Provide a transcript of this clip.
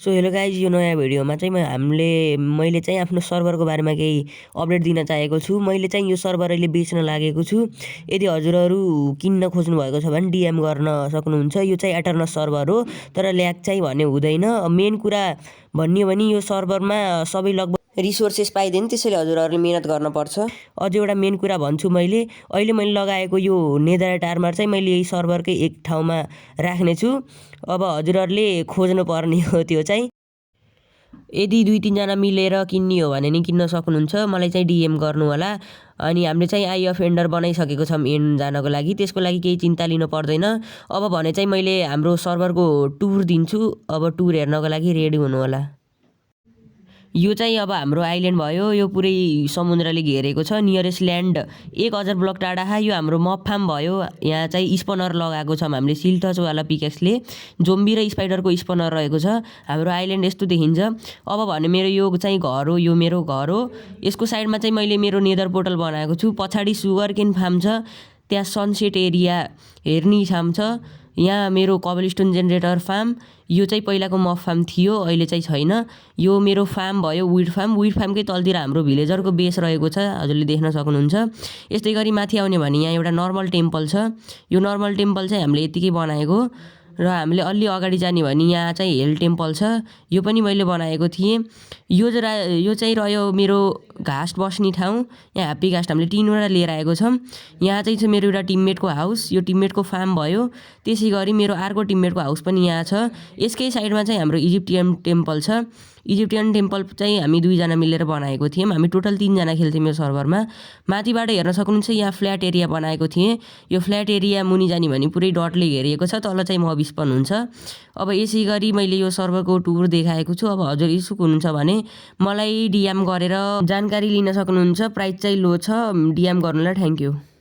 So hello guys, यो नयाँ भिडियोमा चाहिँ मैले चाहिँ आफ्नो सर्भरको बारेमा केही अपडेट दिन चाहेको छु। मैले चाहिँ यो सर्भर अहिले बेच्न लागेको छु। यदि हजुरहरू किन्न खोज्नु भएको छ भने डिएम गर्न सक्नुहुन्छ। यो चाहिँ एटर्नस सर्भर हो, तर ल्याग चाहिँ भने हुँदैन। मेन कुरा भन्यो भने यो सर्भरमा सबै लगभग रिसोर्सेस पाइँदैन, त्यसैले हजुरहरूले मिहिनेत गर्नुपर्छ। अझ एउटा मेन कुरा भन्छु, अहिले मैले लगाएको यो नेदरराइट आर्मर चाहिँ मैले यही सर्भरकै एक ठाउँमा राख्नेछु। अब हजुरहरूले खोज्नु पर्ने हो त्यो चाहिँ। यदि 2-3 जना मिलेर किन्ने हो भने नि किन्न सक्नुहुन्छ। मलाई चाहिँ डिएम गर्नु होला। अनि हामीले चाहिँ आई अफ एन्डर बनाइसकेको छौँ एन्ड जानको लागि, त्यसको लागि केही चिन्ता लिनु पर्दैन। अब भने चाहिँ मैले हाम्रो सर्भरको टुर दिन्छु। अब टुर हेर्नको लागि रेडी हुनु होला। यो चाहिँ अब हाम्रो आइल्यान्ड भयो। यो पुरै समुद्रले घेरेको छ। नियरेस्ट ल्यान्ड 1000 ब्लक टाढा छ। यो हाम्रो मब फार्म भयो। यहाँ चाहिँ स्पनर लगाएको छौँ हामीले सिल्टसवाला पिकेक्सले। जोम्बी र स्पाइडरको स्पनर रहेको छ। हाम्रो आइल्यान्ड यस्तो देखिन्छ। अब भने मेरो यो चाहिँ घर हो, यो मेरो घर हो। यसको साइडमा चाहिँ मैले मेरो नेदर पोर्टल बनाएको छु। पछाडि सुगर केन फार्म छ, त्यहाँ सनसेट एरिया हेर्ने ठाउँ छ। यहाँ मेरो कबलस्टोन जेनेरेटर फार्म, यो चाहिँ पहिलाको मफ फार्म थियो, अहिले चाहिँ छैन। यो मेरो फार्म भयो विड फार्मकै तलतिर हाम्रो भिलेजरको बेस रहेको छ, हजुरले देख्न सक्नुहुन्छ। यस्तै गरी माथि आउने भने यहाँ एउटा नर्मल टेम्पल छ। यो नर्मल टेम्पल चाहिँ हामीले यतिकै बनाएको, र हामीले अलि अगाडि जाने भने यहाँ चाहिँ हेल टेम्पल छ। यो पनि मैले बनाएको थिएँ। यो चाहिँ रह्यो मेरो घाँस बस्ने ठाउँ। यहाँ ह्याप्पी घाँस हामीले टिनबाट लिएर आएको छौँ। यहाँ चाहिँ छ मेरो एउटा टिममेटको हाउस, यो टिममेटको फार्म भयो। त्यसै गरी मेरो अर्को टिममेटको हाउस पनि यहाँ छ। यसकै साइडमा चाहिँ हाम्रो इजिप्टियन टेम्पल छ। इजिप्टियन टेम्पल चाहिँ हामी 2 जना मिलेर बनाएको थियौँ। हामी टोटल 3 जना खेल्थ्यौँ यो सर्भरमा। माथिबाट हेर्न सक्नुहुन्छ, यहाँ फ्ल्याट एरिया बनाएको थिएँ। यो फ्ल्याट एरिया मुनि जाने भने पुरै डटले घेरिएको छ, तल चाहिँ मब स्पन हुन्छ। अब यसै गरी मैले यो सर्भरको टुर देखाएको छु। अब हजुर इच्छुक हुनुहुन्छ भने मलाई डिएम गरेर जानकारी लिन सक्नुहुन्छ। प्राइस चाहिँ लो छ, डिएम गर्नुलाई थ्याङ्क यू।